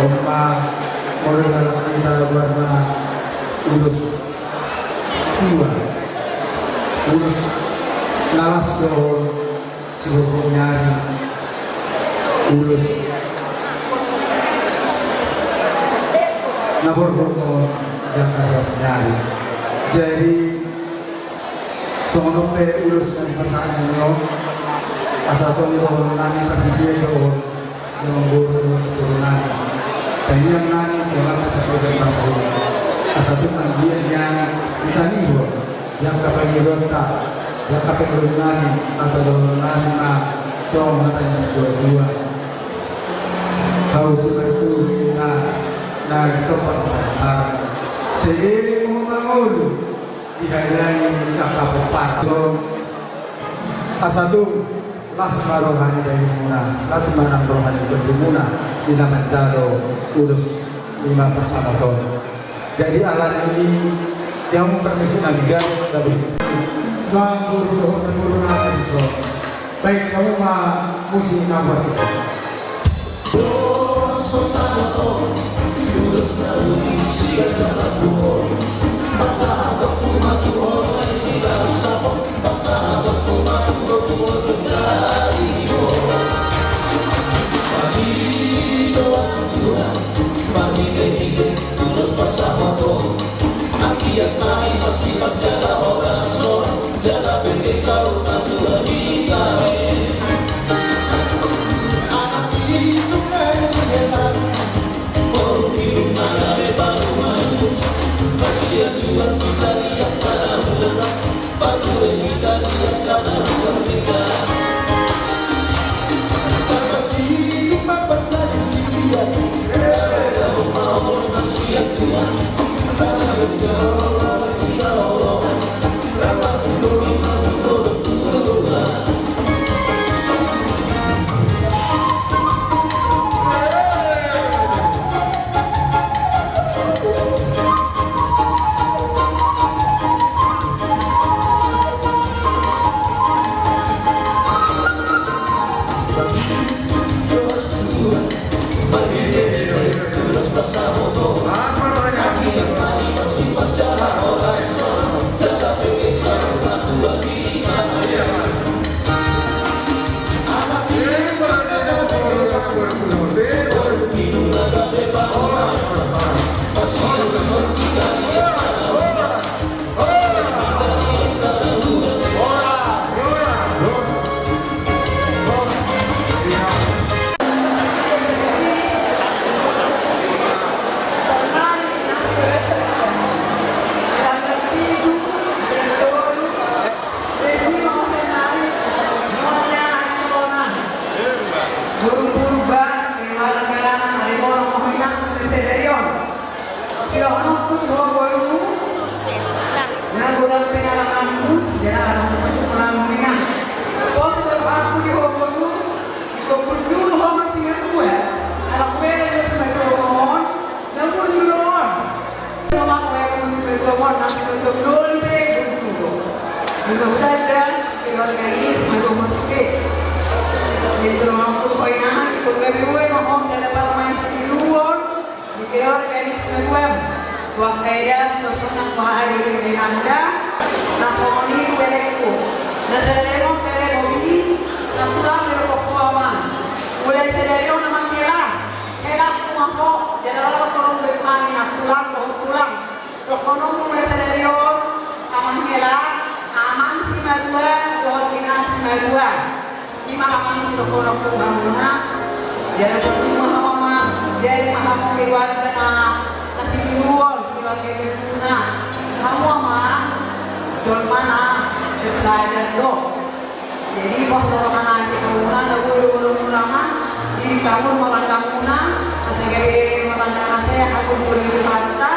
Oma modal kita warna ulus dua ulus nalas doon siguro nyari ulus naborboto yang kasas nyari jadi sono pe ulus ng pasangan nyo asa to doon namin pagbibigay doon yung guro turunan kaya yang nani dalam kebetulan pasal asa to ang diyan yang itaniho yang kapagironta yang kapagironan asa doon namin na so matanya dua-dua kau seperti na ito pag sige mo mangulo dihailai kakapapar so asatu lasma rohani dari muna lasma rohani dari muna dina mencaro urus 5 tahun jadi alat ini yang permisi nabigas tapi guru nanti so baik kamu mah musim nomor itu jadi pas orang anak kita ada bulu di tahun makan kamuna sebagai makan saya aku beri harta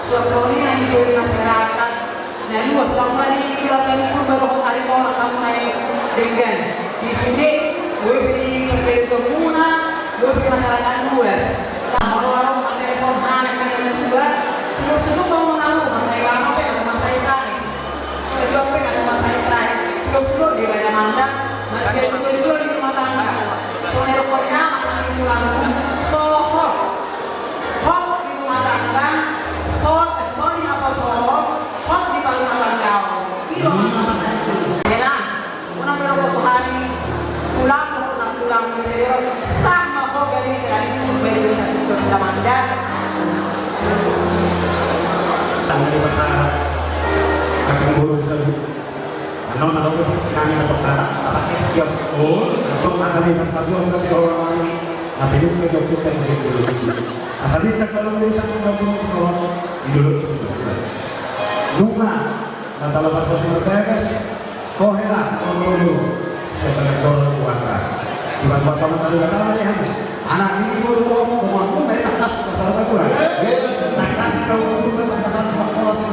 suatu yang diberi masyarakat dan luas selama di wilayah pun baru hari orang kamu naik dengan di sini gue beri kerja kamuna gue beri masyarakat luas nah orang-orang pakai telepon anak yang juga sebelum mau menaruh pakai apa ya teman saya cari kedua apa ya teman saya cari terus di mana mana masih itu di rumah tangga soalnya pokoknya makan pulang solo Ano na daw kami na pagkara, kapatid yung untuk nakalipas na doon kasi orang lagi na pinunod yung kita yung ideologi. Asalin na kalulusan ng mga ideologi. Nunga, natalabas ko si Mercedes, kohela, kono sa pagkakasal ng Kuwata. Iba-iba sa mga talaga-talaga anak ini guru kumaku may takas kasal ko. Takas daw ko sa kasal sa mga sa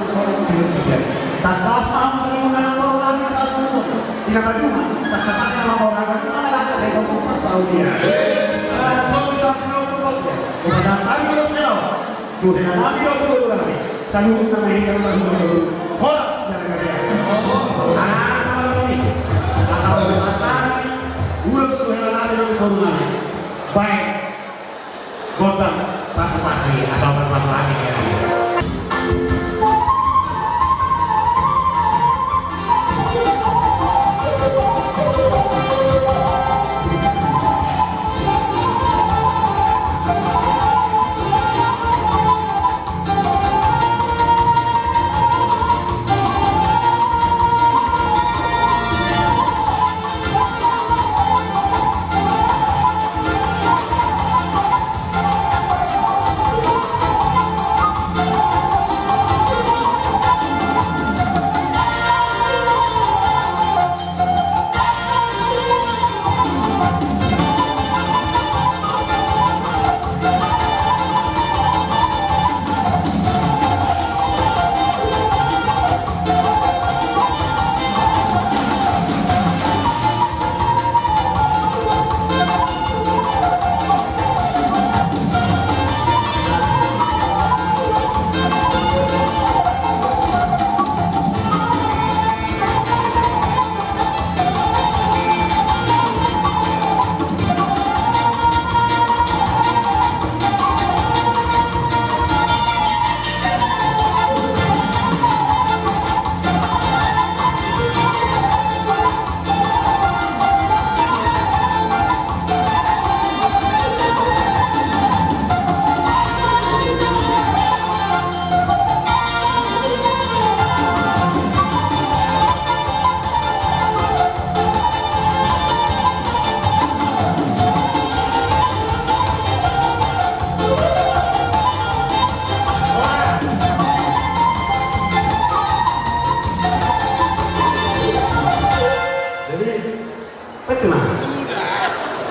takas ang mga orang sa sumo. Pinakaduma, takasan ng mga orang na lahat sa ibang Saudi. So sa pinupulot niya. Kung tayo mo sila, tuhin na namin ang tulo namin. Sa loob na mahigang ng mga horas na nagkakaya. Ulos ko na namin ang tulo namin. Baik, gotong pas-pasi asal pas-pas ya.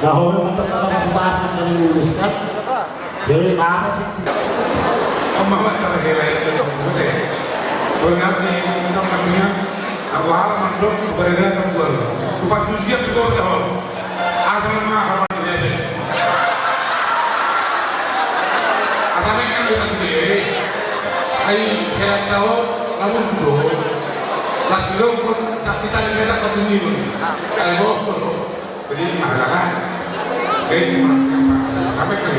Dahulu untuk bahas yang diluluskan, jadi apa sih? Pemahaman terkait itu betul. Benar di namanya awal mandor berada tempat. Lupa susia juga tahu. Asal mah apa dia? Asalnya kan kita sendiri. Hai kita tahu kamu sudah. Lasilo pun kita ini bisa ketemu. Kalau jadi masalah kayak gimana sampai ke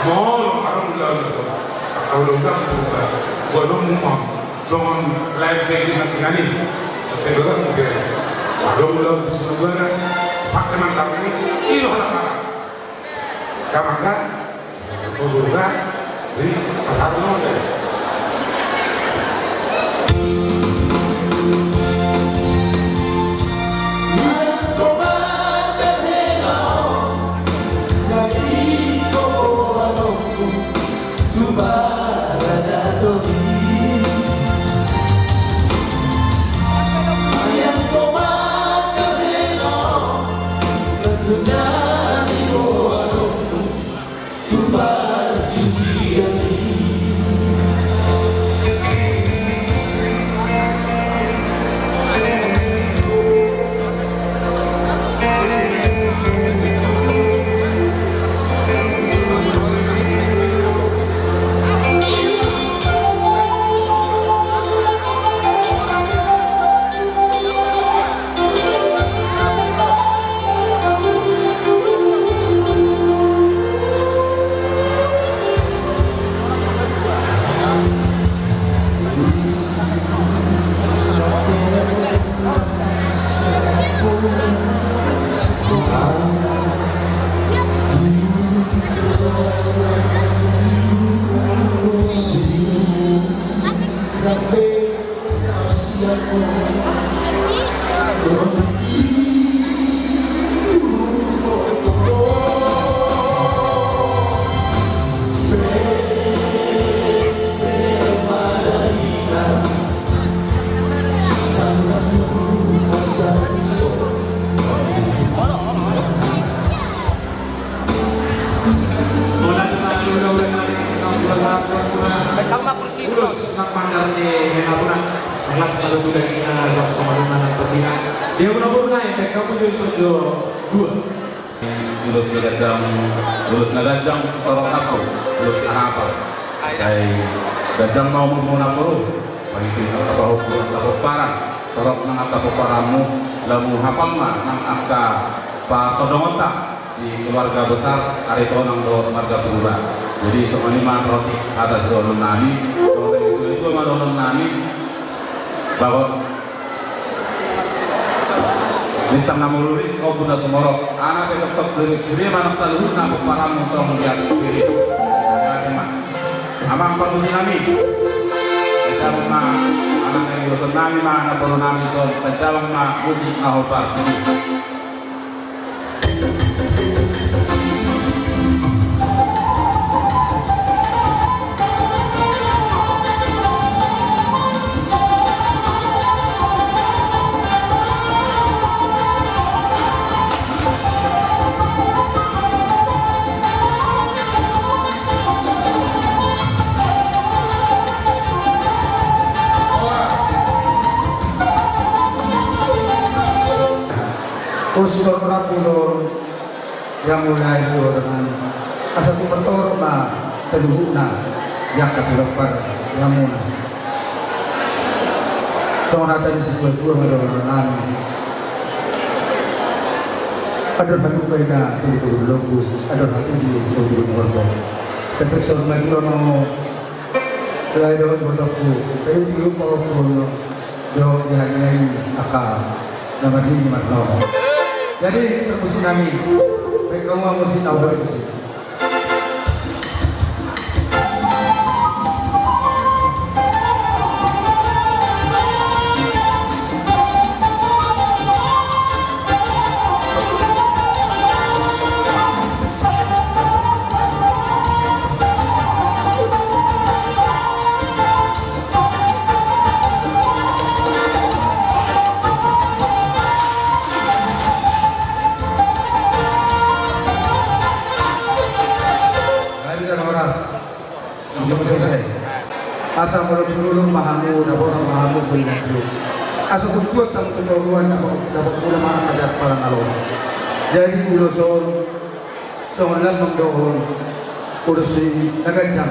mau orang kalau udah gua dong mau soal live saya di nanti saya juga mungkin kalau udah sebenarnya pakai mantap ini itu hal apa karena kan juga jadi pasal itu Selamat urus nak mandar ni henapuna. Sangat selalu sudah kita sama dengan pembina. Dia menabur naik, mereka pun jadi sojo dua. Lulus nagajang sorok ako, lulus ahapa. Kay gajang mau muna pagiging ang tapahok ng tapuparan, sorok ng tapuparan mo, lamu hapang ma ng angka patodongota di keluarga besar arito ng keluarga pura. Jadi semuanya roti atas donon nami, oleh itu madonon nami bahwa bintang namuluris kau budak semorok anak yang tetap dari mana terlalu nak param untuk melihat spirit amang pamusi nami pencawang ma anak yang yoton nami ma anak baru nami itu pencawang ma musik nahobar Usur rapulor yang mulai dengan asal kupertor na teluhuk na yang kapilopar yang mulai. Soalnya tadi sebuah dua orang ada satu beda turun logo, ada satu di turun logo. Tapi soalnya lagi orang lain bodohku, tapi dia powerful, dia yang akal, nama dia Marlon. Jadi terpusin kami, baik kamu mesti tahu dari sini. Asal dulu mahamu dapat mahamu beribu. Asal kuat tam keduluan dapat pula maha kadar para nalor. Jadi uloson soalan mengdohon urusi nagajang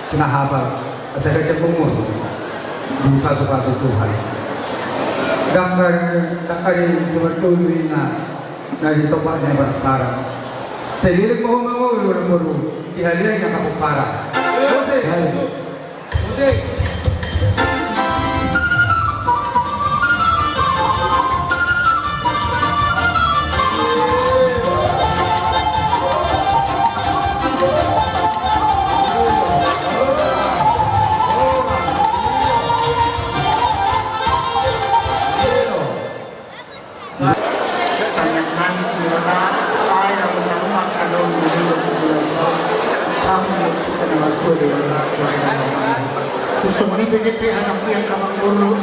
sinahaba asal kacang umur di pasu-pasu Tuhan. Dakar sebetulnya na di topaknya berparah. Saya diri mau orang baru di halian yang aku parah. Gusto mo ni PGP anak yang kamang guru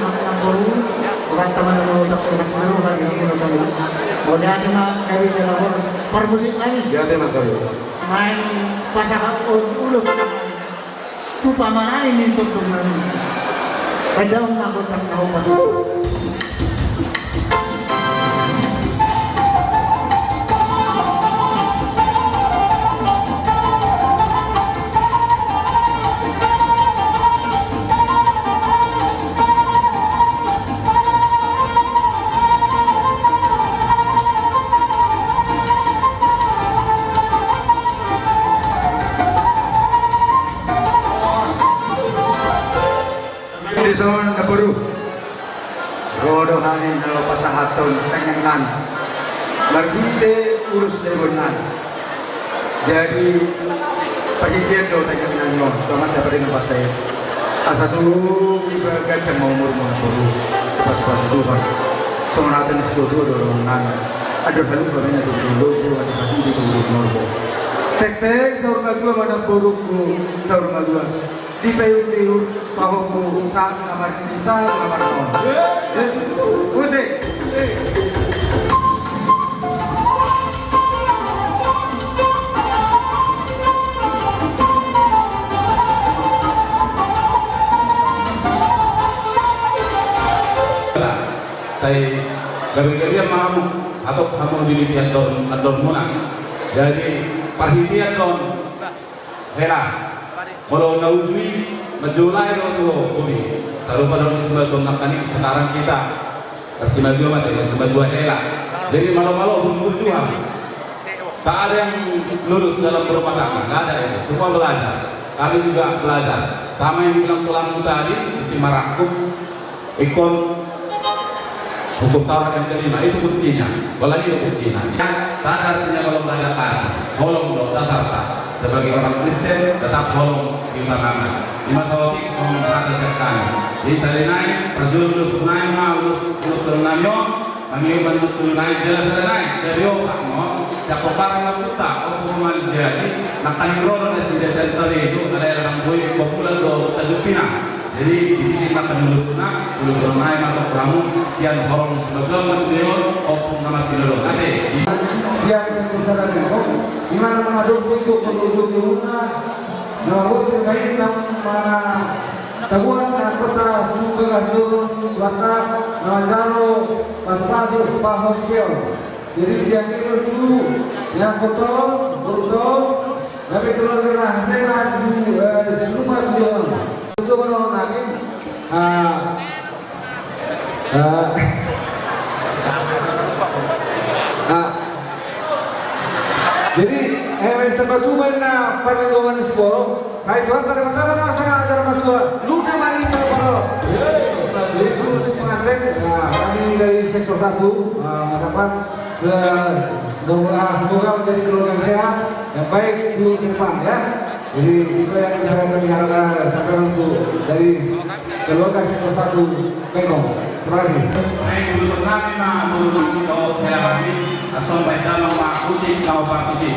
bukan teman yang ucap anak guru kan yang guru sama boleh ada mah dari jalan permusik lagi Ya mas Kayu. main pasangan ulus tu pamanah ini untuk teman ada mengaku tak tahu pada Dison na baru. Rodo hanin dalam pasahaton tengengan. Margide urus dewonan. Jadi pagikian do tengengan yon. Damat dapat dengan pasai. Asatu gajang mau murmur baru. Pas Tuhan. Sonatan sedodo dorongan. Ada halu kami ada dulu ada hati di dulu norbo. Tek saur dua mana boruku saur dua. Di payung bahuku saat kamar ini saat kamar non. Musik. Saya gabi-gabi mahamu atau kamu dilihat adon muna. Jadi perhatian don hela. Kalau naujui majulai don bumi. Kalau pada sebelum nakani sekarang kita pasti maju mati, maju hela. Jadi malu-malu berjuang. Tak ada yang lurus dalam berumah tangga, nggak ada itu. Semua belajar. Kami juga belajar. Sama yang bilang tulang tadi, di Marakum, ikon hukum Taurat yang kelima itu kuncinya. Apalagi itu kuncinya. Tak ada artinya kalau belajar kasih. Tolong dong dasar tak. Sebagai orang Kristen tetap tolong diutamakan. Di masa waktu menghati setan. Jadi saya naik, perjuang lulus naik, lulus naik, kami bantu naik jelas naik. Jadi orang mau, jago barang lakuta, orang jadi nak kangror di desa itu ada yang boleh populer do tajupina. Jadi ini kita lulus naik atau kamu siang orang sebelum masuk opung nama pilot nanti. Siap sesuatu itu, di mana mengadu untuk penduduk di rumah, lalu terkait nama tabuan kota Bungkasur, Batak, Nawajalo, Paspasu, Pahokio. Jadi siang itu yang kotor, buruk, tapi keluarga hasilnya di rumah tujuan. Itu kalau nanti, jadi tempat tu mana pengalaman sekolah, kayak tuan tadi pertama nama saya ajar masuk, lu namanya kalau itu pengantin, kami dari sektor 1 mendapat semoga menjadi keluarga sehat yang baik di depan ya. Jadi itu yang saya akan sampaikan untuk dari keluarga sektor 1 Bengkong. Terima kasih. Baik, untuk kami mengulangi kau kami atau baik dalam waktu kau pakuti.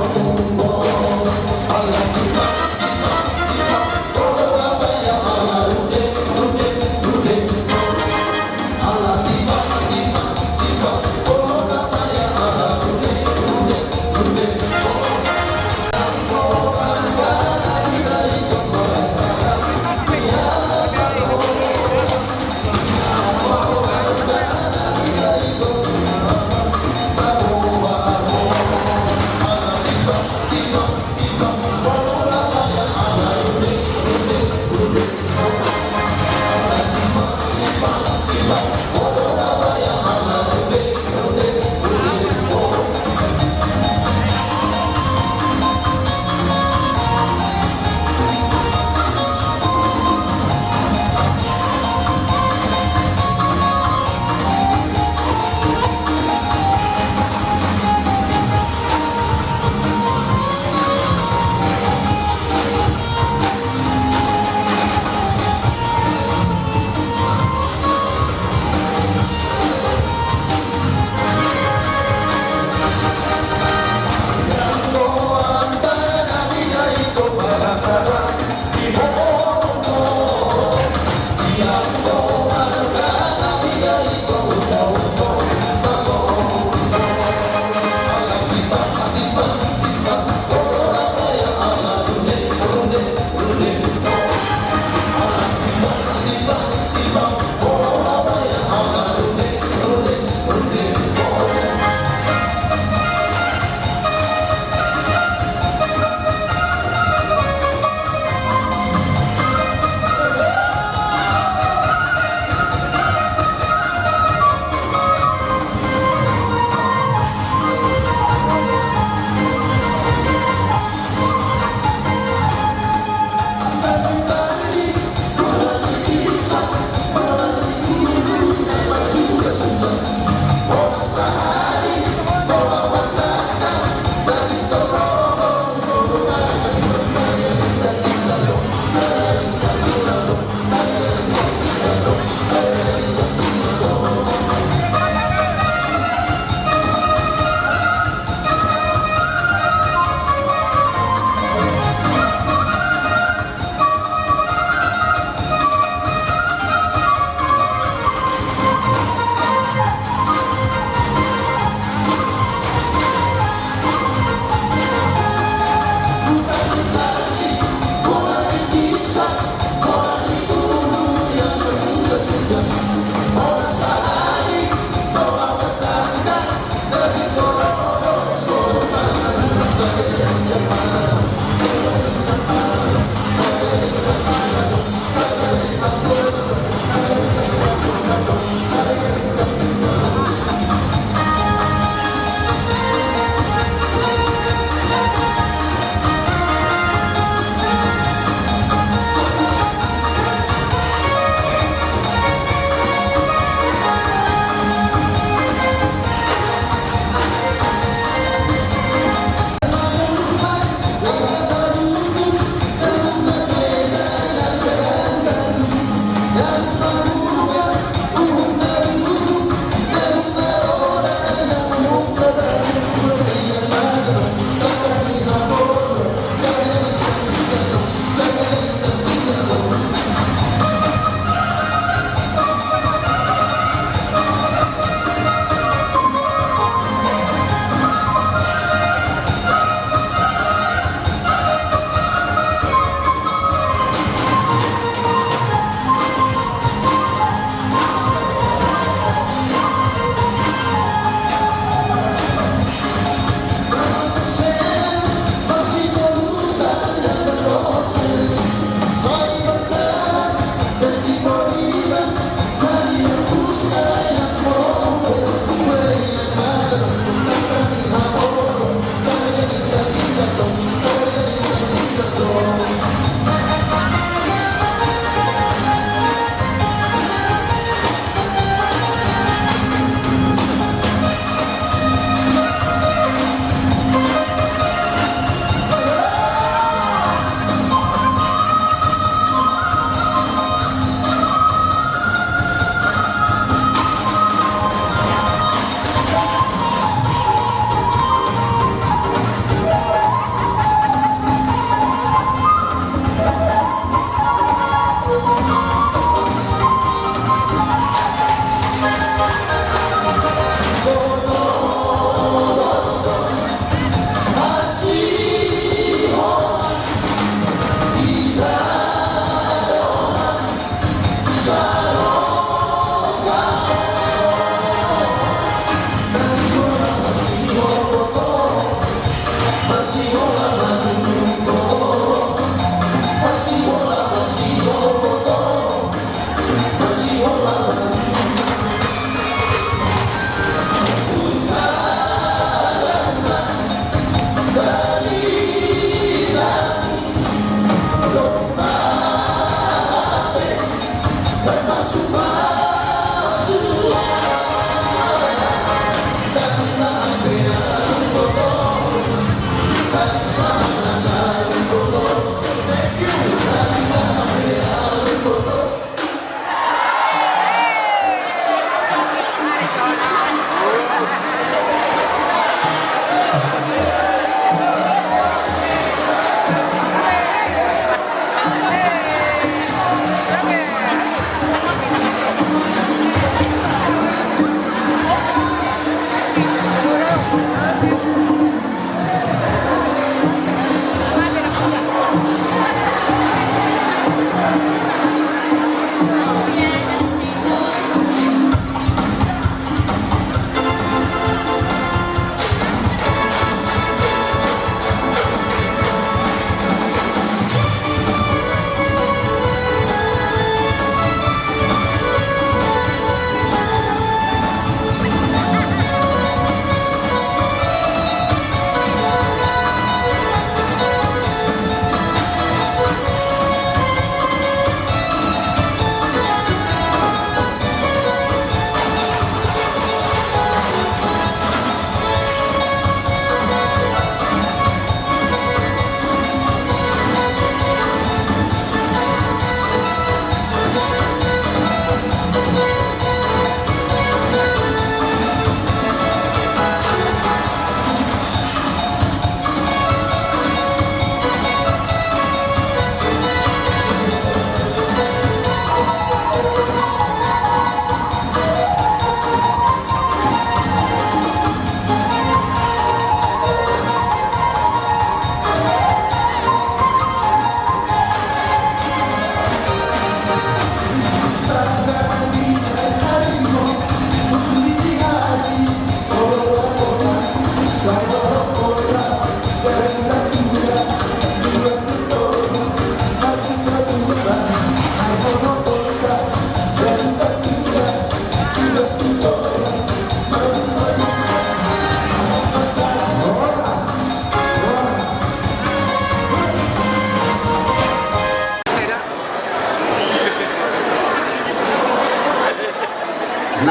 Kasih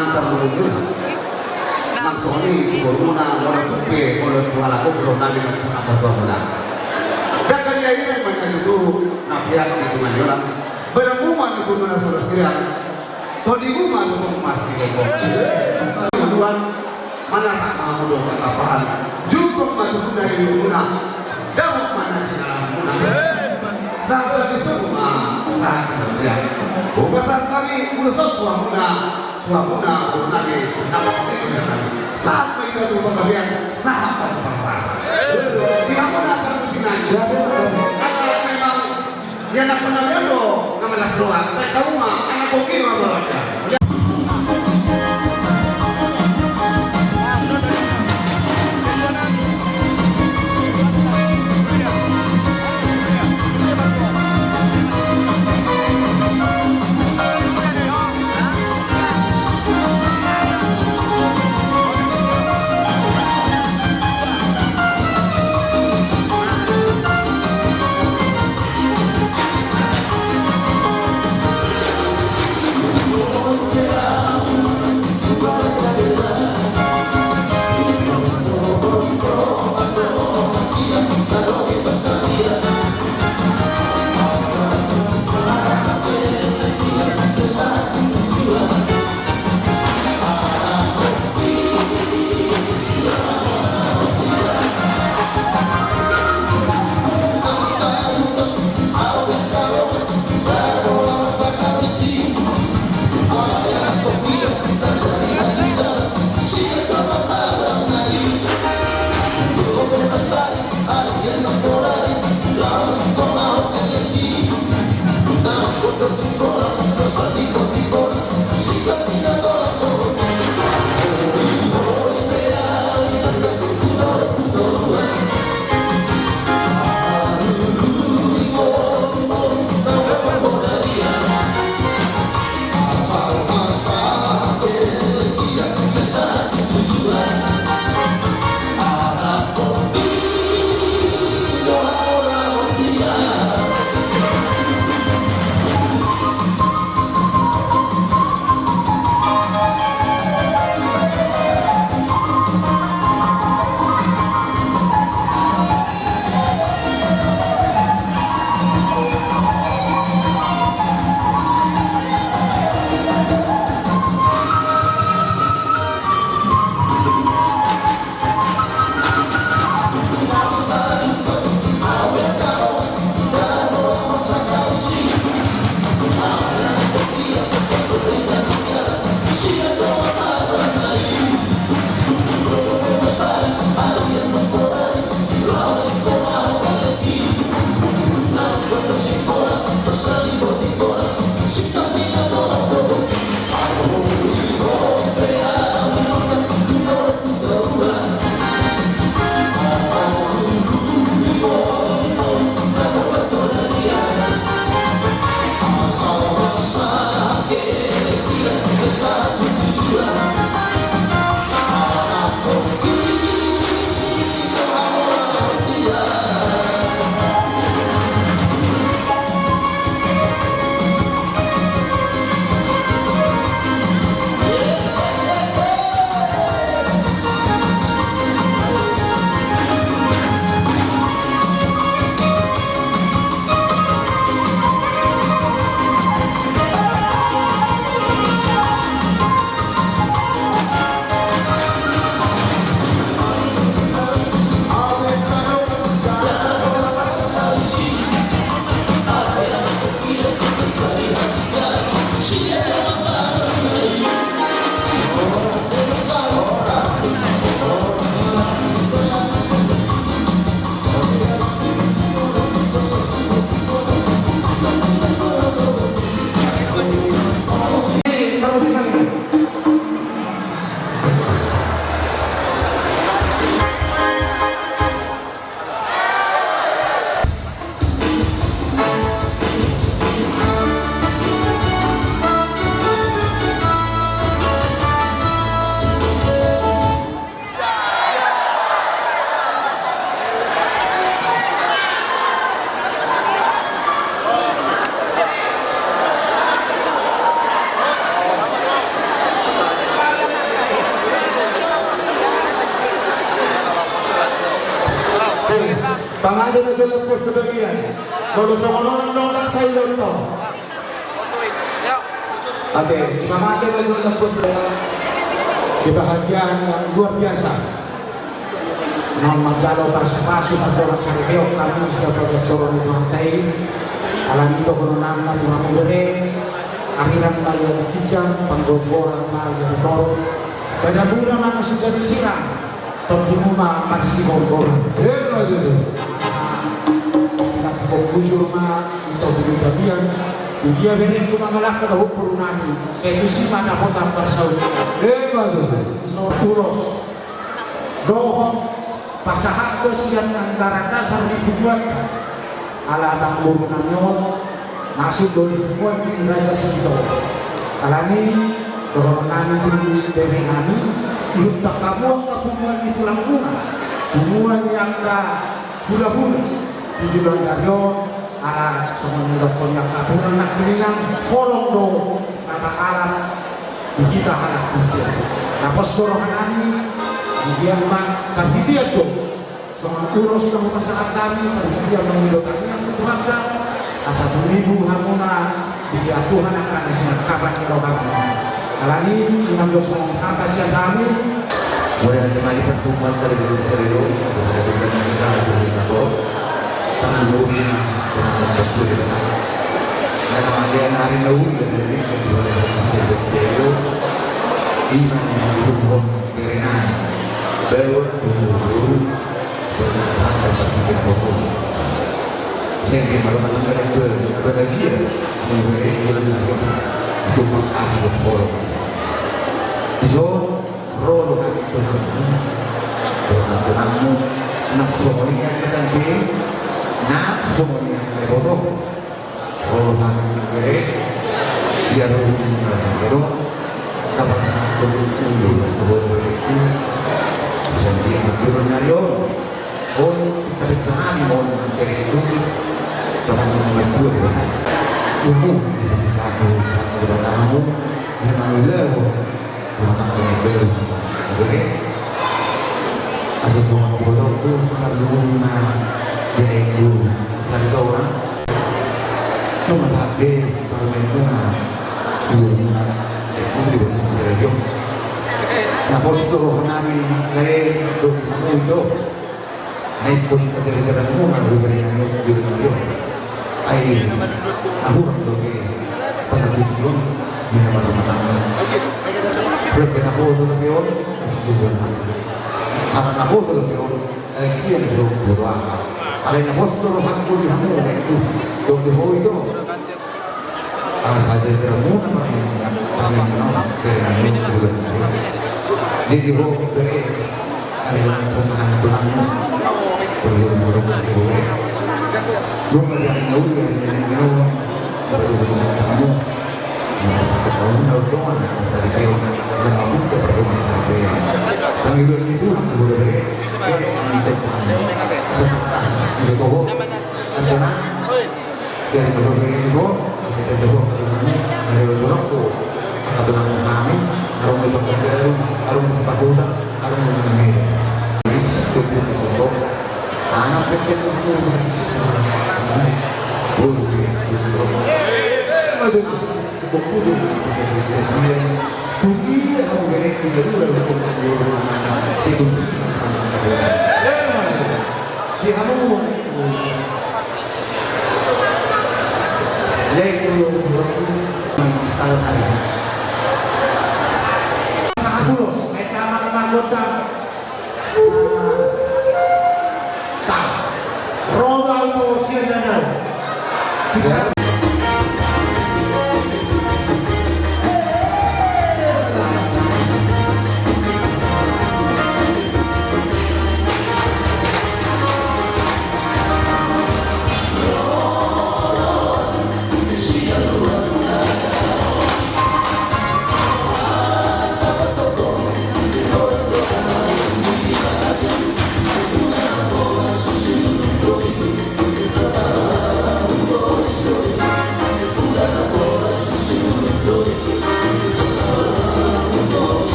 mantan menuju maksoni corona orang kupe oleh kuala kubro nami apa corona dan kali ini mereka itu nabiak itu manjuran berumuman itu mana saudara sekalian kalau di rumah itu masih kok kemudian mana tak mau doa apaan jumpa maju dari rumah dawak mana di dalam rumah saat itu rumah saat kemudian bukan saat kami urusot buah muna nabi sampai itu pemberian sahabat perempuan tidak pernah permusinan kalau memang dia nak pernah jodoh nama nasruan mereka rumah anak koki apa Pangalan na dyan ang posto bagian. Malusong nang sa ilong to. Ate, pangalan na dyan ang posto. Kebahagiaan yang luar biasa. Nang magjalo pasu-pasu pada sa review kami sa pagkasoro ni Tuhan Tay. Alam ito kung naman na Tuhan Mugere. Akhiran maya kijang panggogoran maya toro. Pada bulan mana sudah disiram. Pagdumuma masih gogoran. Tidak bujur ma untuk dibagian. Dia beren kuma malak ka hukuro nani. Kaya si mana kota Barsaudi. So turos. Doho pasahat ko siya ng karanasan ni Bubuat. Alatang buru nanyon. Masuk dari buat di raja sito. Alani doho nani di beren nani. Iutak kamu ang kapungan di tulang bunga. Bunga yang ka hula-hula. Tujuan karyo. Ala semuanya punya aturan nak bilang kolong do kata alam kita harap mesti. Napos korohanani dia mak tapi dia tu soal urus dengan masyarakat kami dia memilih kami yang keluarga asal 2000 hamuna dia Tuhan akan nasihat kabar kami. Alani dengan dosa atas yang kami. Mulai kembali pertemuan dari Serido, dari kita dari tanggulin dengan betul dan kemudian hari lalu dari Serido iman yang dihukum berenang bawa dulu berjalan dan berpikir positif. Jadi malam-malam yang bahagia memberi ilmu untuk mengakhiri bola. So, roh itu kamu nafsu yang kita pilih, nafsu yang bodoh, roh kami dia roh dapat bodoh itu jadi turunnya yo, kita ditahan mau itu dapat membantu itu kamu yang lalu matang lebar, oke? Asal semua bodoh tu perlu dia itu satu orang. Cuma sahaja kalau itu itu di Serido. Nah postur kami kaya itu naik pun kejar-kejaran rumah beri nama itu. Aku kan tu pada tujuan di nama tangga. Berbeda foto tapi on, anak foto tapi on, dia disuruh berdoa. Kalau yang foto aku di kamu itu, dong di itu, ada teramu kami menolak dari itu. Jadi roh beri ada yang pemahaman tulangmu, perlu boleh. Rumah yang jauh baru kamu. Kalau doa dari kau yang mampu berdoa dari kami itu boleh kami itu kau karena dari berdoa itu kita jawab dari doa tu atau nama kami harus diperbaiki harus disepakati harus mengenai itu untuk anak kecil itu Bukudu, dunia orang ini tidak ada situasi. Di kamu, yaitu kalau saya sangat tulus, mereka menganggota tak Ronaldo Sienna. Jika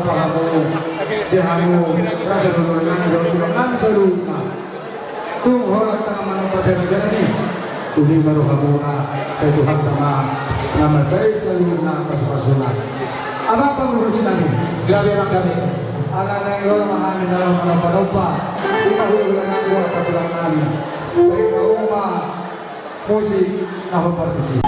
kamu dia hamu raja nurani dolan saruna tu horat tang manupatan jani tuni baru hamuna saya Tuhan tama nama dari saruna pas-pasuna apa pengurusan ini Gabi anak-anak yang orang mahami dalam manapa kita hubungan dua katulangan baik rumah musik nah partisi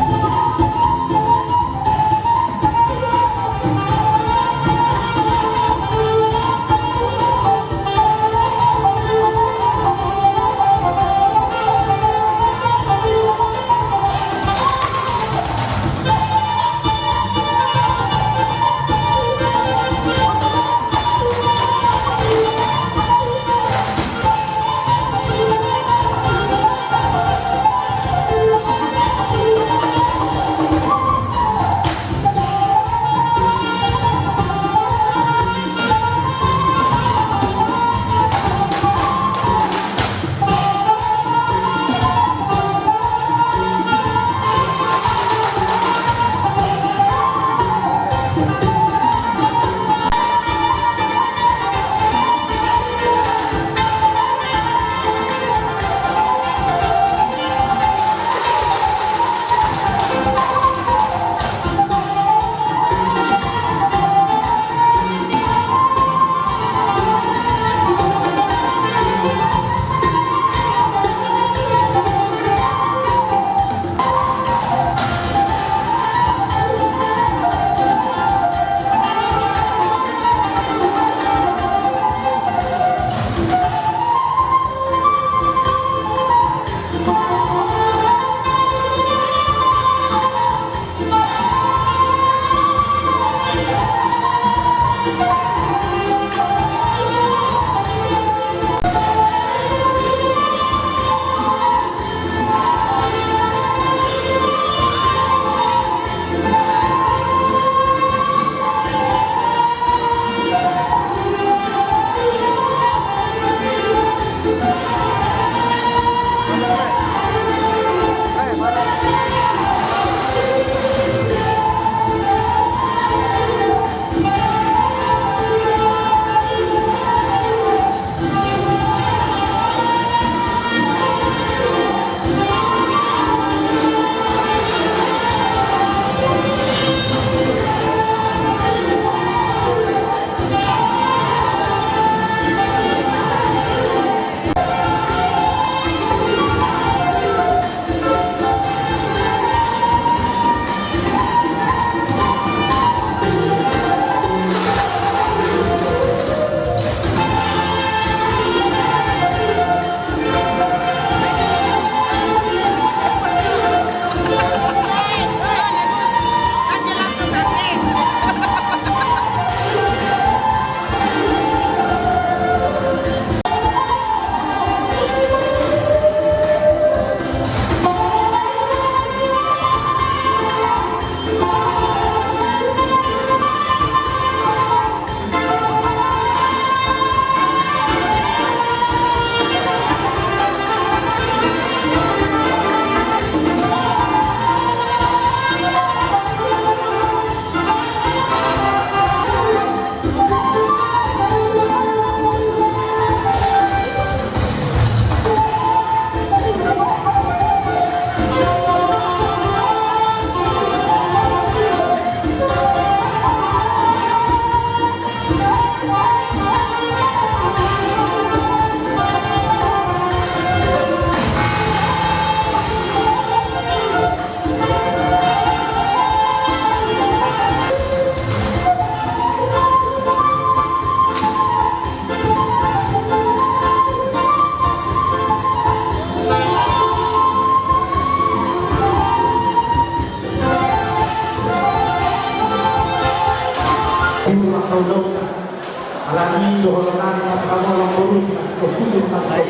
alami doholan kamu orang baru keputusan pantai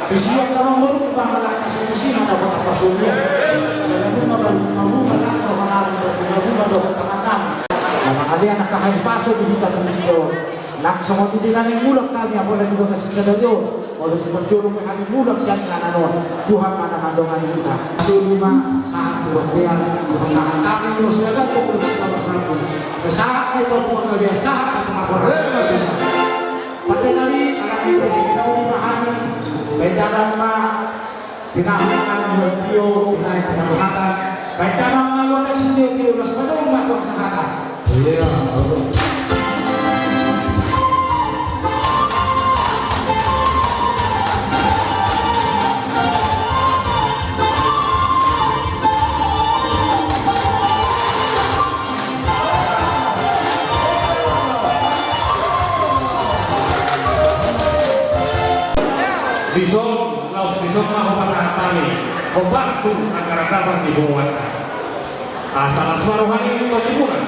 Bisian kamu baru kebangalan kasih mesin ada apa sunya dan mau merasa mana mau bertanaman karena ada anak kahai paso di kita tunjuk nak semua tidak yang mulak kami apa lagi bukan sesuatu oleh penjuru kami mudah siang kanan Tuhan mana mandongan kita lima saat kemudian saat kami terus ada bersama saat itu kemudian saat pada nabi anak itu kita memahami beda nama dinahakan beliau naik kehatan beda nama lo sendiri terus menunggu kesehatan. Iya. Bison lah pasangan kami membantu anggaran dasar di bawah asal asmarohani untuk dibuat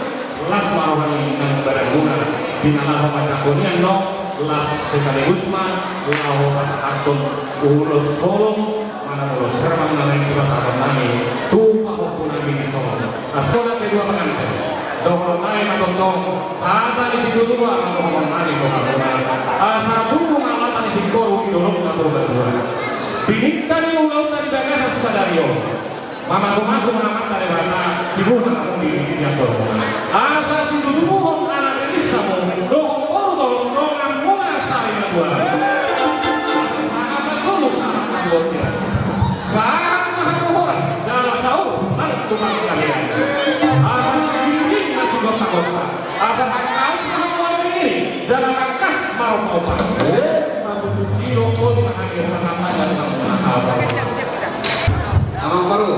las marohani dan badan guna binalah pemacakonian no las sekaligus mah lau pasangan urus kolom mana urus serang mengenai surat kami tumpah hukum nabi Bison asal kedua pengantin dong lain atau dong ada di situ dua atau mengenai asal dulu mengalami di situ korup dorong atau berdua Binintani ulau tadi daga sadario. Mama sumasu mengamat dari bata ibu kamu di nyato. Asa si duduh anak ini samo. Doh oru doh amuna sai dua. Sangat sulu sangat dua. Sangat mahal jangan tahu nanti tukang kalian. Asa ini masih gosa-gosa. Asa akas kamu ini jangan akas mau pak. Ciro kau akhir pertama dan Abang baru.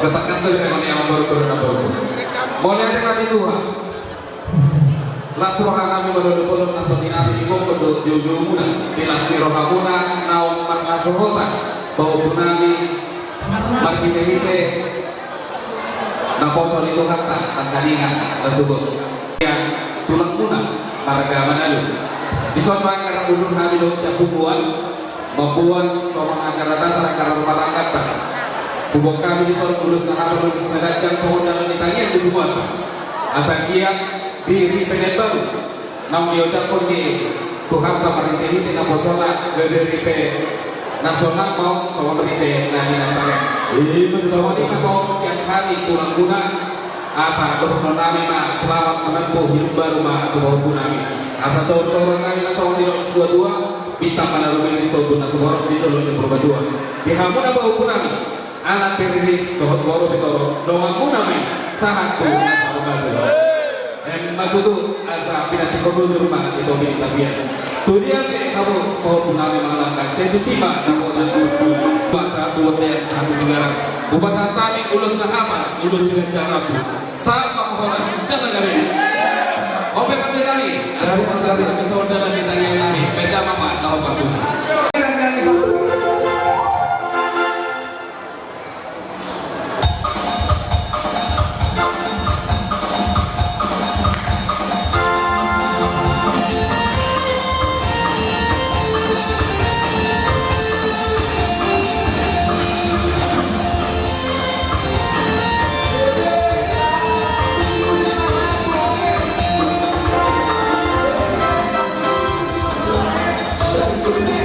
Katakan saja memang yang baru. Boleh ada kami dua. Lasroha kami baru atau dinami di bawah jujumuna, dinasti rohamuna, naon marnasohota, bau punami, markite-hite, naposol itu hatta, tangkaningan, tersebut. Yang tulang muna, marga manalu. Di suatu angkara ulun kami dong siap membuat seorang angkara dasar angkara rumah tangga. Hubung kami di suatu ulus nak harus mengajarkan seorang dalam ditanya dibuat. Asal dia diri penyebab, namun dia pun di Tuhan tak merintih di naposola dari pe nasional mau seorang beripe nani nasaret. Ini bersama di kau siang hari tulang guna. Asa berhubungan kami nak selamat menempuh hidup baru mak tubuh kami. Asa seorang kami nak seorang di dalam dua bintang pada rumah ini seorang guna seorang di dalam yang berberdua. Dihamun apa hukum kami? Anak periris dohot baru betoro doang guna kami sangat tuh seorang baru. Emang tu asa pindah di kodoh rumah itu bini tabian. Tu dia kamu mau kami mengalahkan sedusima namun aku bahasa dua yang satu negara. Upasan kami ulus nahaman ulus sejarah sama orang jangan dari oke kali dari saudara kita yang kami beda mama tahu bagus. Thank you.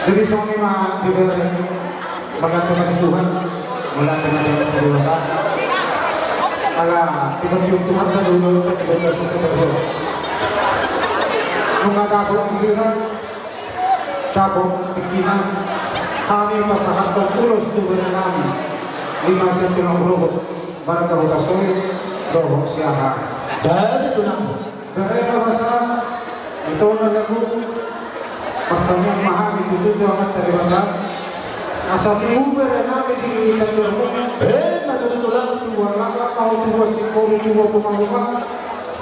Jadi suami mah diberi bergantung Tuhan, mulai dengan perbuatan. Ala tiba-tiba Tuhan kan dulu kita sesuatu. Mengadap pikiran, sabuk pikiran, kami masalah tertulis tu berenang. 5 Barakah Rasul roh siaha. Dari itu nang. Dari bahasa itu lagu pertanyaan mahal itu amat terima. Asal ibu berenang di terlalu. Betul lah tua lama kau tua si kau tua pemalukan.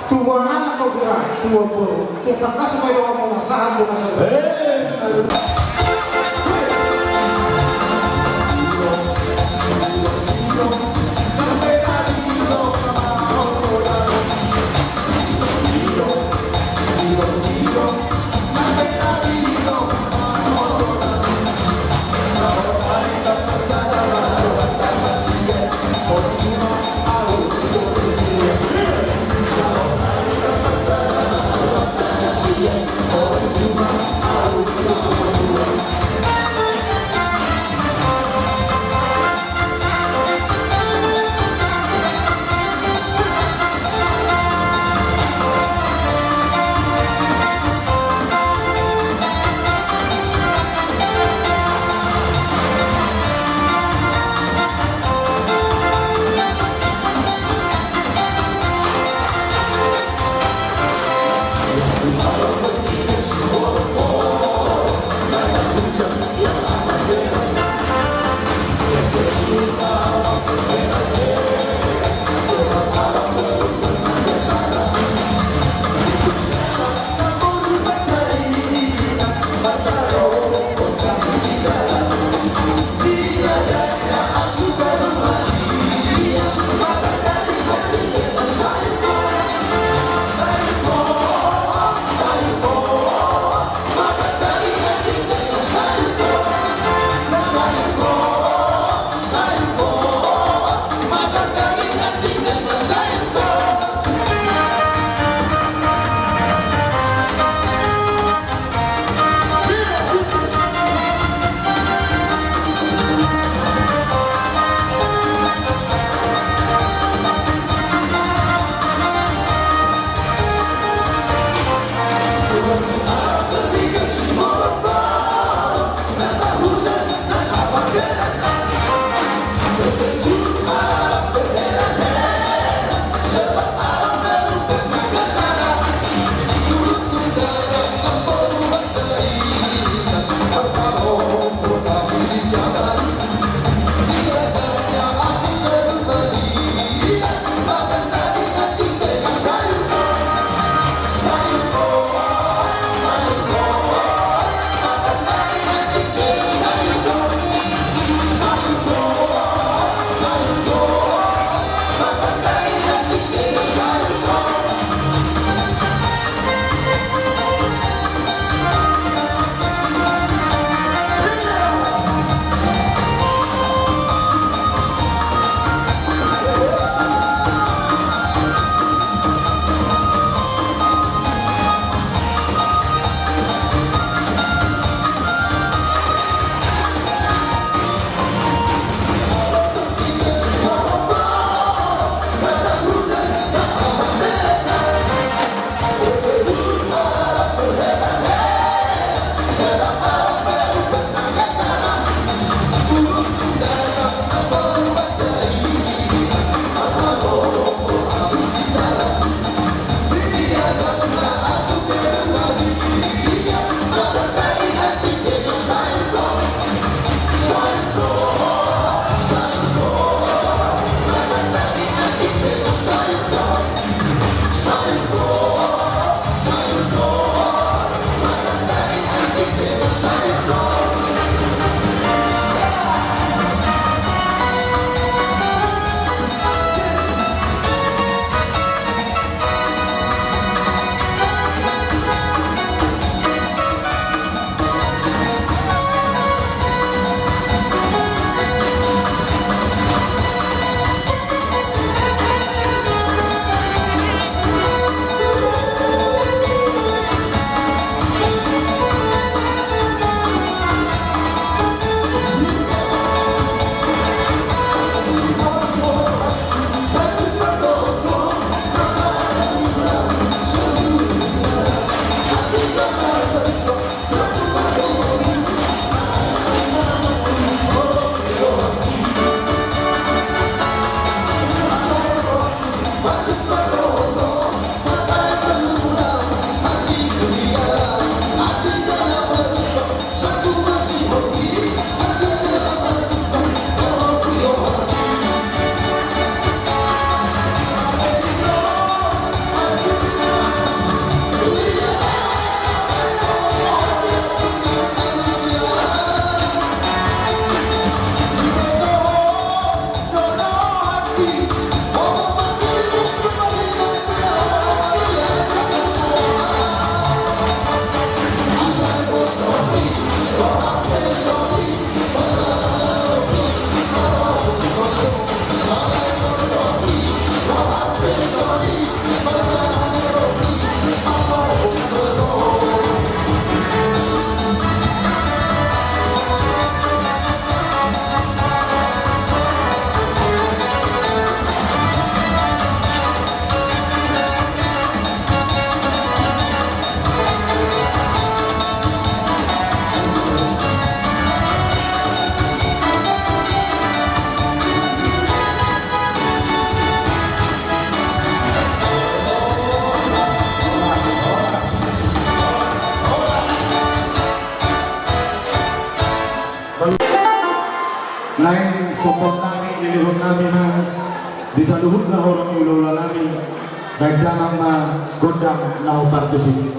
Tua anak kau gerak tua pun. Kita kasih mayu orang masalah tu masalah. Lain support namin, ilihon namin na di sa luhod na horong ilula namin dagdangang na godang na partisip.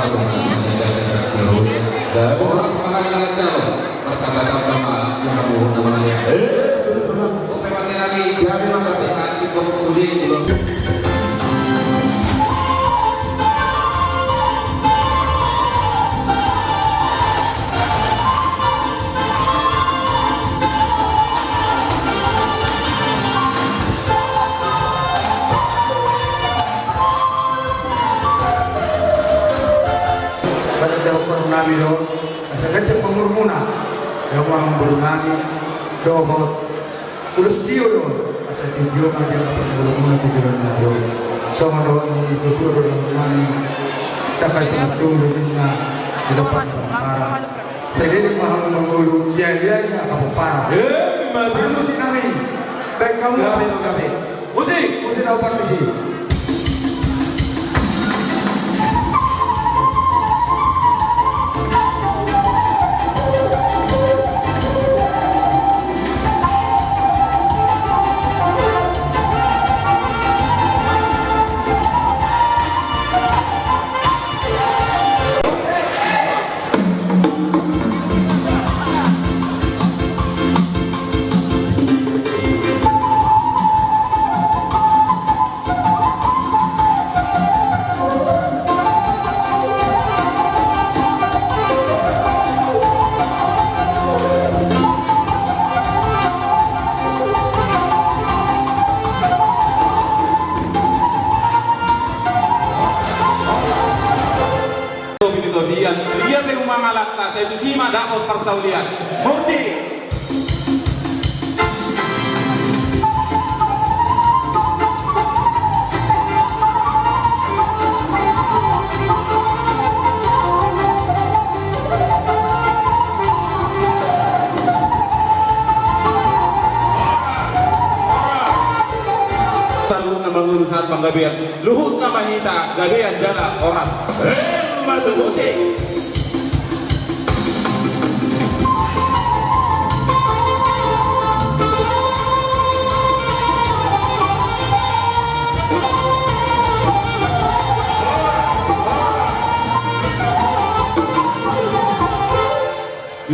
aku meninggalkan dulu. Dan orang semangat dengan jauh. Kata-kata nama yang kamu namanya. Oke, waktu lagi dia memang gak bisa cukup sulit belum. Pada dapat nami do, asa kecil pengurmuna, yang orang berunami dohot, ulus dio do, asa video kan dia dapat pengurmuna tujuan do, sama do ini tujuan do nami, tak kasih tujuan dina di depan para, sedih mahal mengulu dia kamu para, musik kami, baik kamu, musik tahu partisi. Dia mengumangalat saya itu sima dapat persaulian. Murti. Selalu nama urusan penggabian. Luhut nama hita gabian jala oras. Matututi.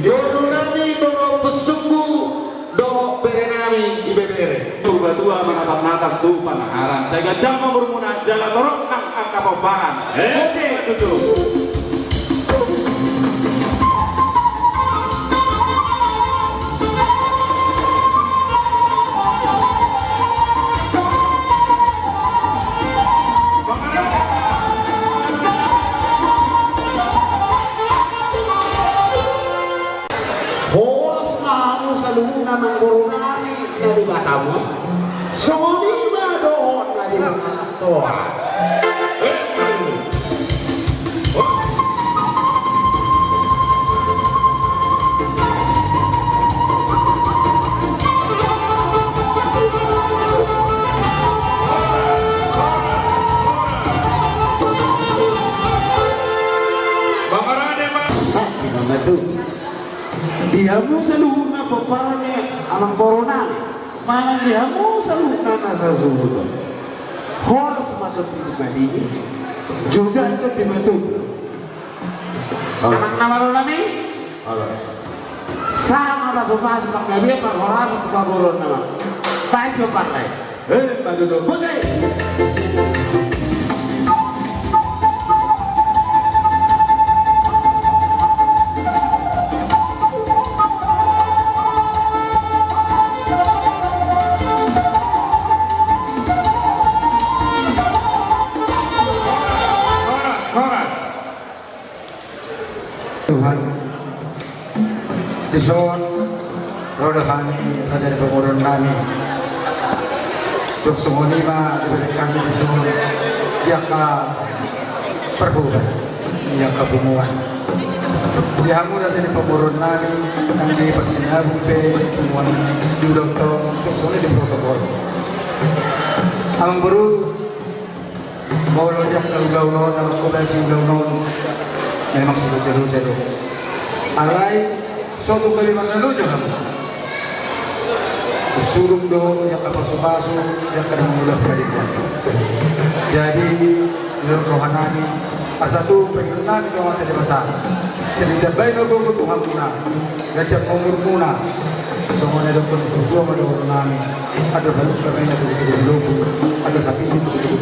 Jodoh nami dono pesunggu dono berenami ibebere. Tua menatap-natap tu panaharan. Saya gajah memurmuna jalan torok nang angka pembaran. Oke, tutup. Horas mamu saluna mangurunami dari batamu. Soni madoon na di mga toa. Dihamu saluna paparane amang boronani. Manang dihamu saluna na suhuto. Horas matutup bali. Juga itu dimatup. Amang namaro nami? Sama rasupas panggabi par horas tukang boron nama. Pasyo partai. Madudo. Putih. Tuhan dison roda kami raja pengurun kami suksumoni ma diberi kami dison dia ka perhubas dia ka bumuan dia hamu raja pengurun kami yang di persinabung pe bumuan diudang tong suksumoni di protokol amang baru mau lo dia ka ulau-ulau nama kubasi ulau-ulau memang seluruh-seluruh alay suatu kalimat lalu jangan surung do yang kapasupaso yang kadang mula pelajaran jadi dalam rohanani asa tu pengenang ke mata di mata cerita baik aku Tuhan guna gajah umur guna semuanya dokter berdua pada orang nami ada baru karena itu begitu ada hati itu begitu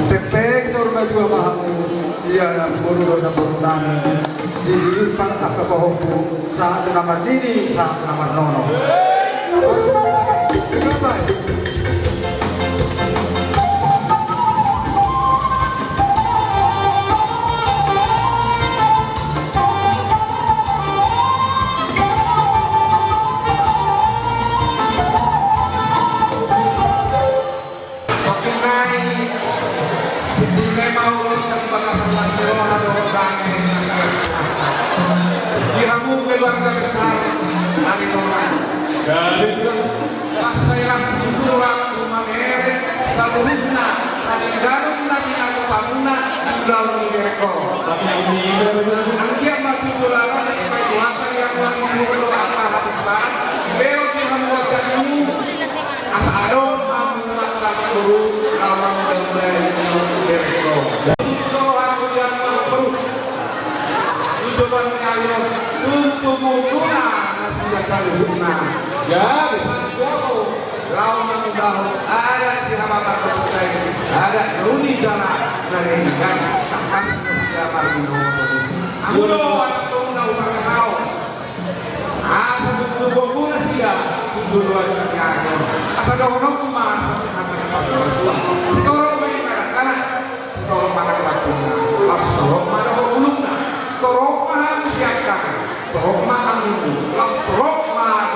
tepek surga dua mahamu dia yang baru nami di diri pan akak bahoku saat nama dini saat nama nono kenapa keluarga besar dari orang dari pas saya itu waktu mameret sabuhna dari garung nabi aku pamuna dalam mereka angkia mati pularan dari kuasa yang wangi perlu apa habis ban beliau dihambat dulu asado hamuna guru kalau dari mereka itu aku jangan perlu tujuan nyalur untuk menguna nasihat salihuna ya betul lawan mendahu ada di halaman terpercaya ada runi jalan dari negara akan siapa dino amulo atau nau pakau asa untuk menguna sia tujuan nyalur asa dono kuman toro main kana toro makan waktunya asoro mana ulungna toro mahan siapkan toro mahan itu toro mahan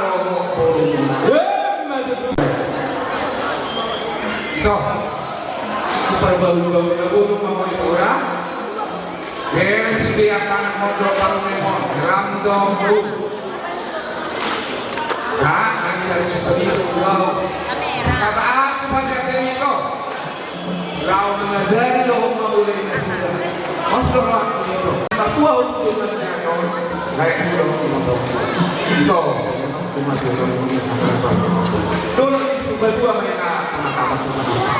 ito supaya baru-baru na ulo mga itura kaya hindi ang tanang modo karunay mo ramdo mo ya ang hindi sabihin ko kataan ko pa dyan ito lao na nazari loob maulay na sila mas doon dito matuwa ko man niya yun kaya ito ito kumatulong mo yung doon ito berdua may nakakatapat ko na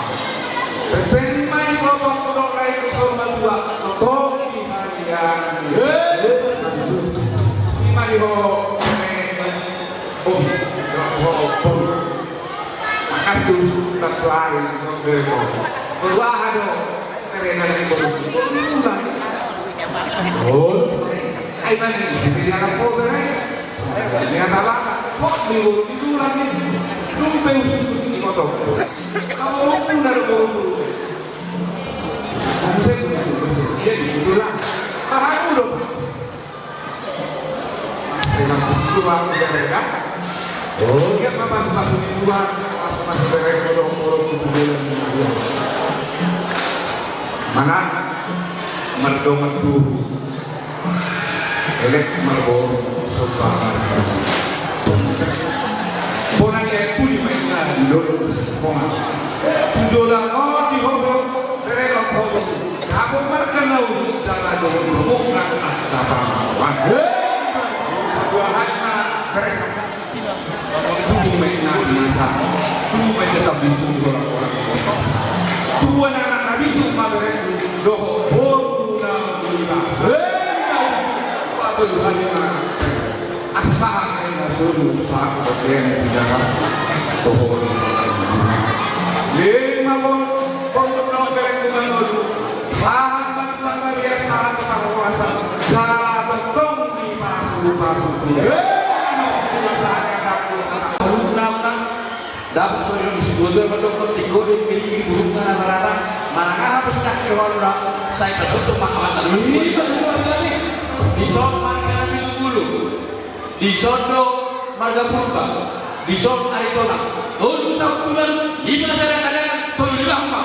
Pwede may propok-propok kayo sa berdua untuk di harian di mariho makasih tertuari menggego berwahado karena itu ay mani hindi na po gani niya talaga po di ulang ni lumpe di motor kalau una lo jadi itulah tahan dulu dengan dua mereka dia apa dua apa mereka dorong mana merdu elek mergo sopan bonan ya puli mainan dulu bonan tujuan di hobo mereka hobo aku berkenal jalan dulu bukan apa wan dua hari mereka tujuh mainan masa tujuh mainan tetap disuruh orang-orang dua anak nabi semua mereka doh bola Tuhan yang asal yang dulu saat yang tidak tohor lima pondok kelengkungan dulu sahabat mangaria saat kawasan sahabat tong di pasu undang-undang dapat soal disebutkan betul tikut ini burung rata-rata mana harus nak keluar saya betul mahkamah ini di Son Marga Bulu, di Sondo Marga Purba, di Son Aitola. Untuk satu bulan, 5 kadang-kadang, 7 apa?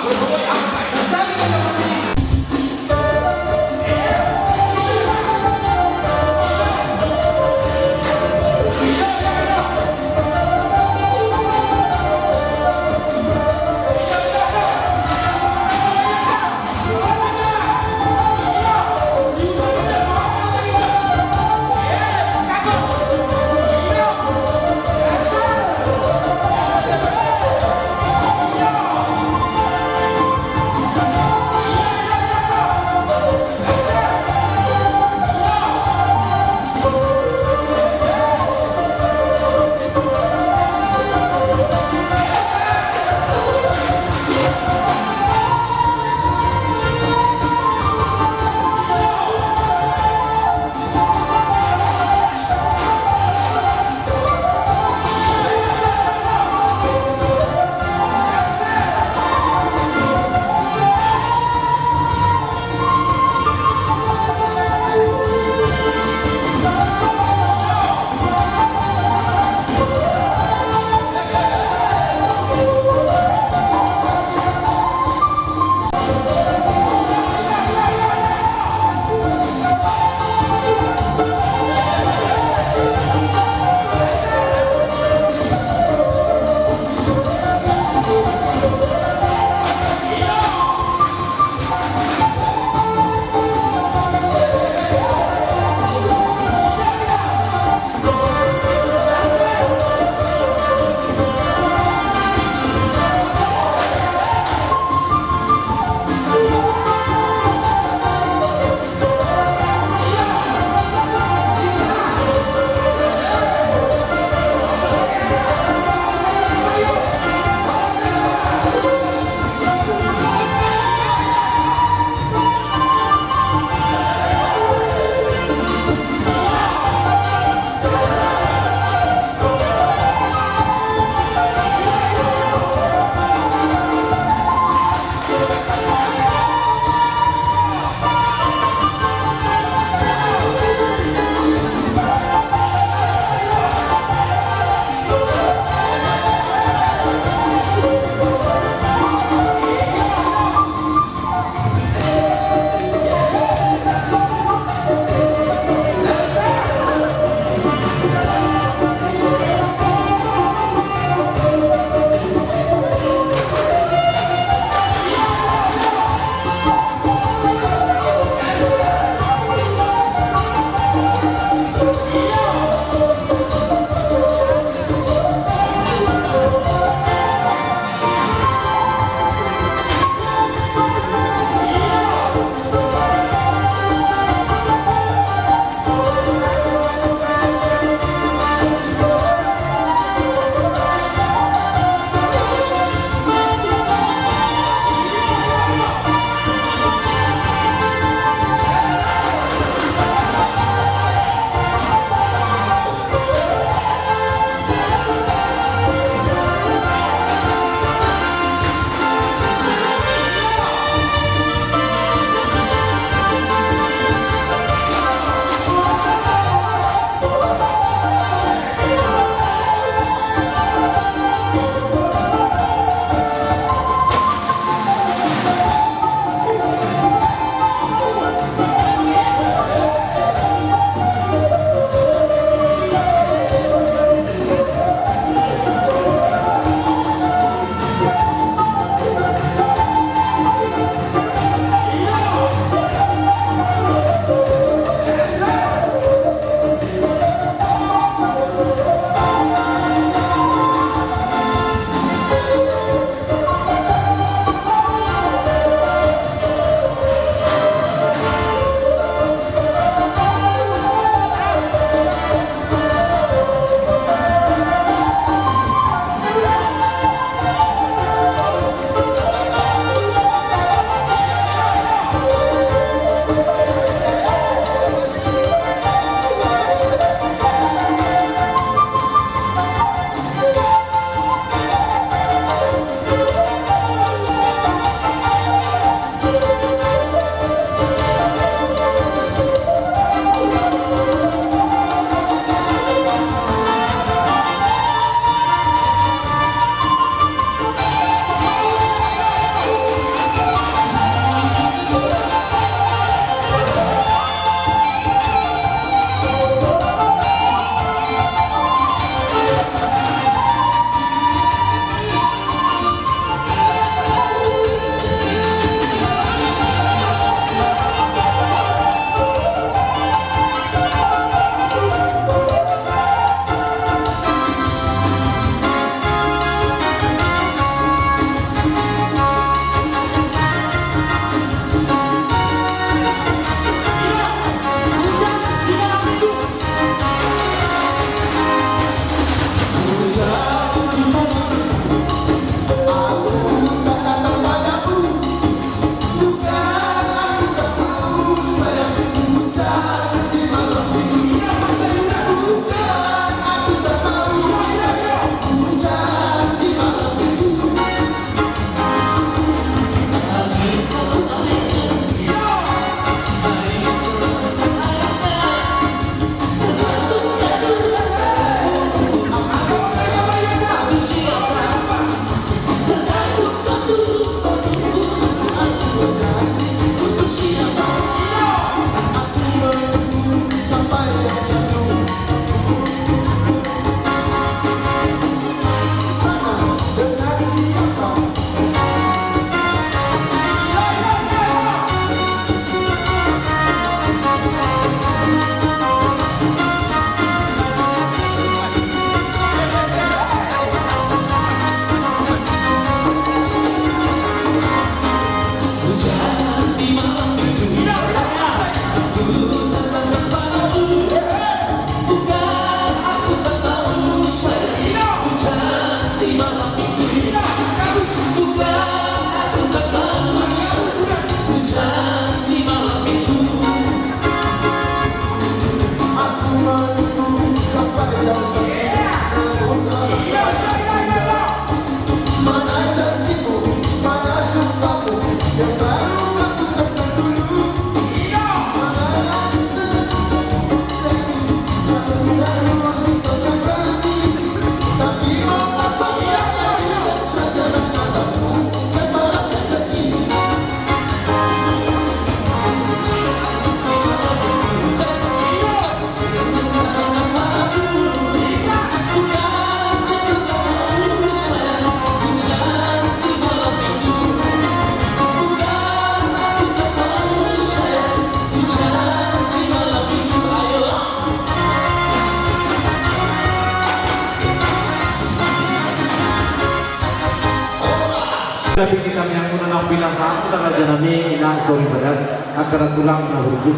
Tapi kita yang muna nak binasa kita na janami na sorry badan akara tulang na berjuk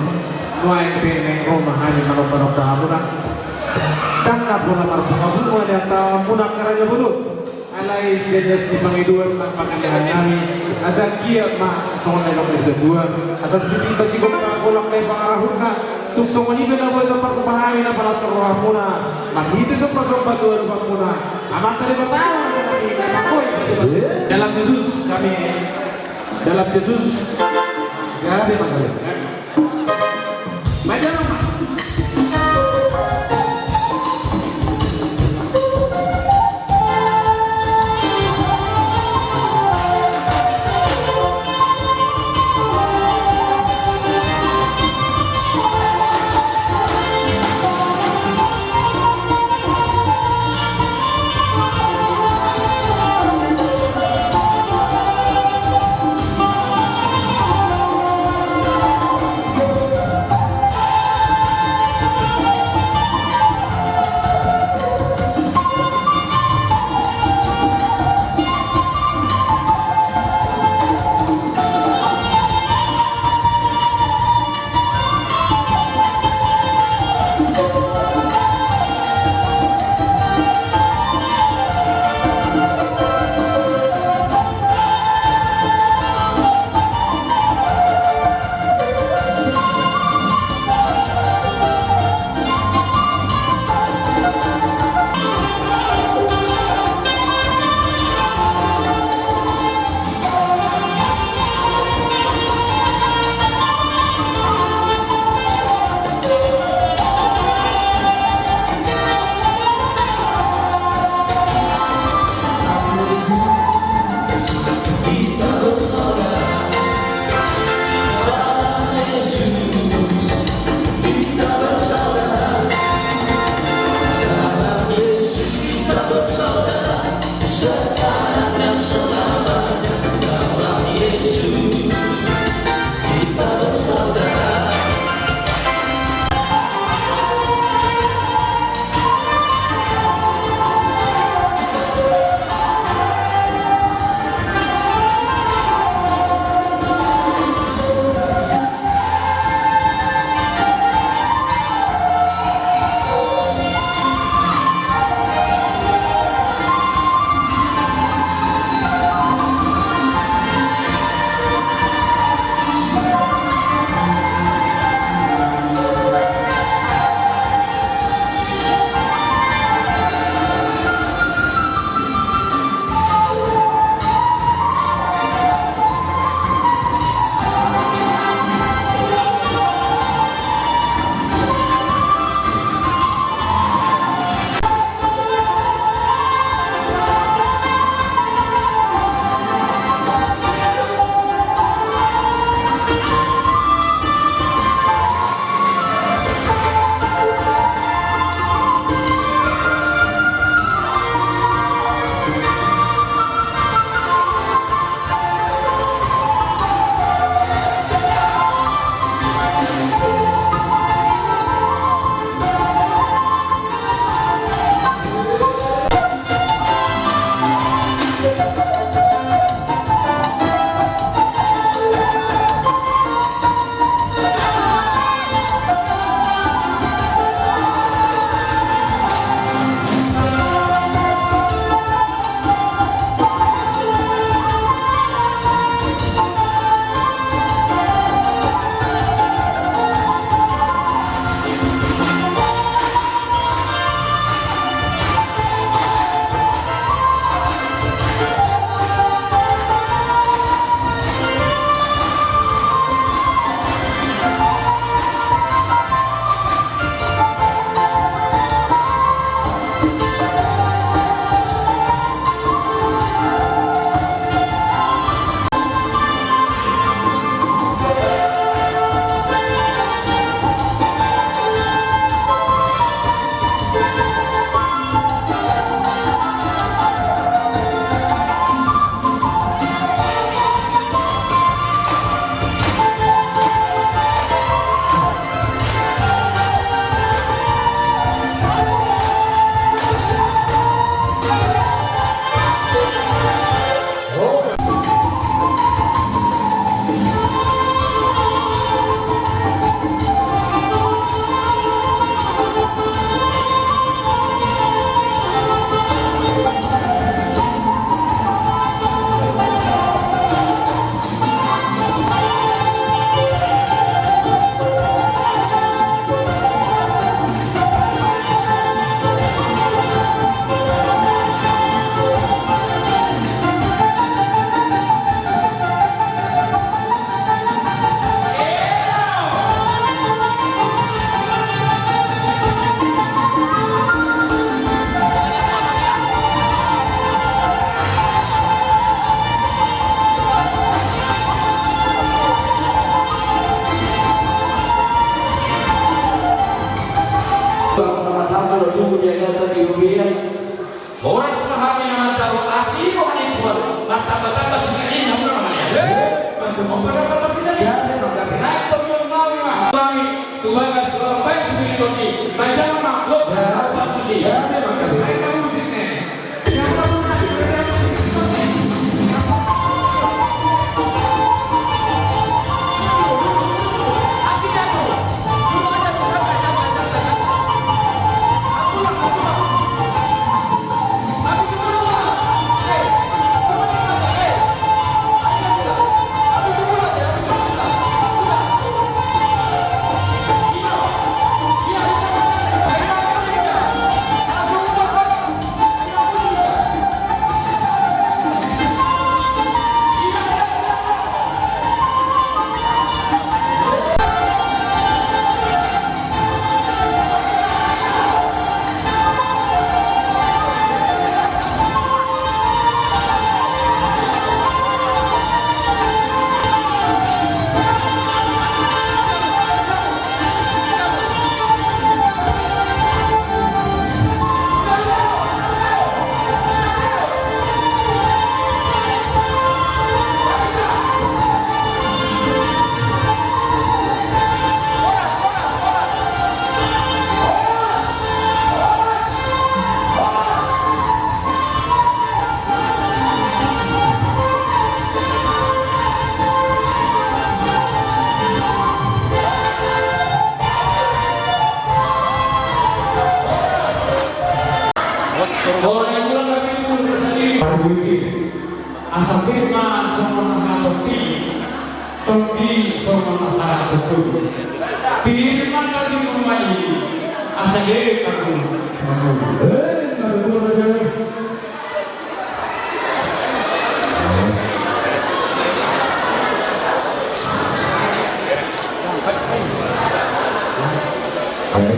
nuai peneng ko mahani manok muna dan na puna marpunga bunga data muna karanya bulut alai sedes di pangiduan ng pangandahan nami asa kia ma songa na ko dua asa sedikit basi ko kakulang may pangarahon na tusong ni na mo dapat kupahami na para sa roha muna makita sa pasong batuan pa muna amat tadi batawa dalam Yesus kami dalam Yesus Grabe magaling. Majalah buat martabat sisiin kamu namanya. Bantu mau berapa sih tadi? Naik pemilu mau mas. Kami Tuhan seorang baik sebetulnya. Macam mana lo berapa sih? Ya memang kamu musiknya. Orang yang bilang lagi pun bersendiri. Asal firman sama menghadapi, topi sama menghadapi. Firman lagi kembali, asal dia kamu.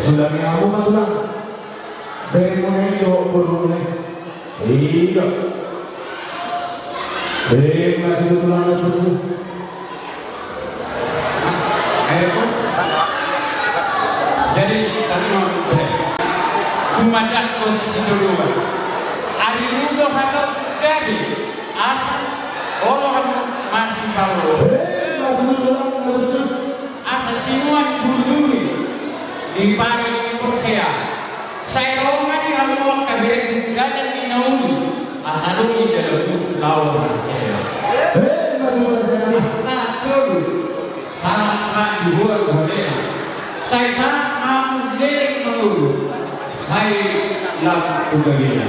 Sudah ngaku kan sudah. Bermunyok berumur, iya. Masih tulang terus. Jadi tadi mau cuma jatuh seduluan. Hari muda atau jadi asal orang masih tahu. Asal semua berduri di pagi persia. Saya rombongan yang mau kabin dan dinauni asal ini dalam lawan saya. Satu sangat dibuat boleh. Saya sangat mau jadi menurut saya lakukan begini.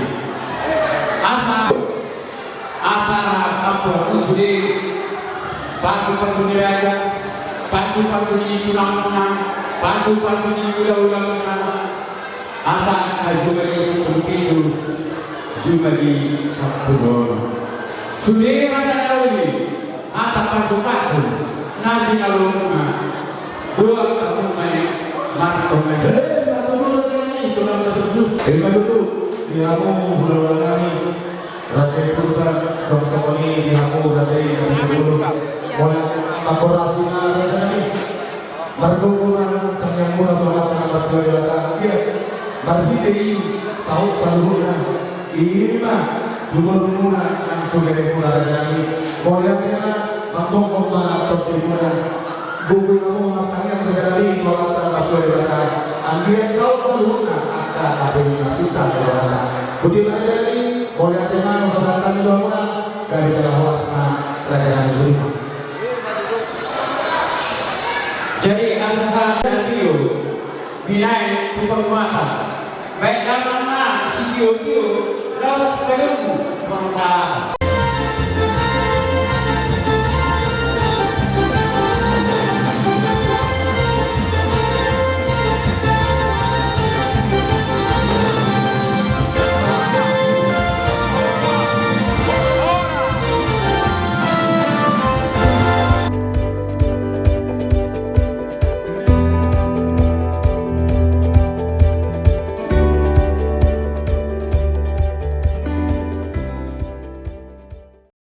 Asal apa musli pasu ni raja, pasu ni tulang-tulang, pasu ni ulang-ulang. Asal juga di pintu juga di Sabtu. Sudah ada tahu ni, ada pasu nasi alumna dua tahun main marto main. Itu nama terjun. Itu dihamu bulan ini. Raja Putra sosok ini dihamu raja yang dulu. Mulai laborasinya raja ini. Margumuna kanyang mula mengatakan berdoa dia. Margitei saud saluhna. Ini mah gubernurna yang tugas raja ini. Mulai kena mambong topi mula. Gubernur makanya terjadi mengatakan berdoa. Andian saud saluhna akan ada yang kita berdoa. Begitu aja ini. Boleh tenang masyarakat doa dari jalan wasna kerajaan itu. Jadi asal video binai di penguasa baik dalam mana video lalu sebelum bangsa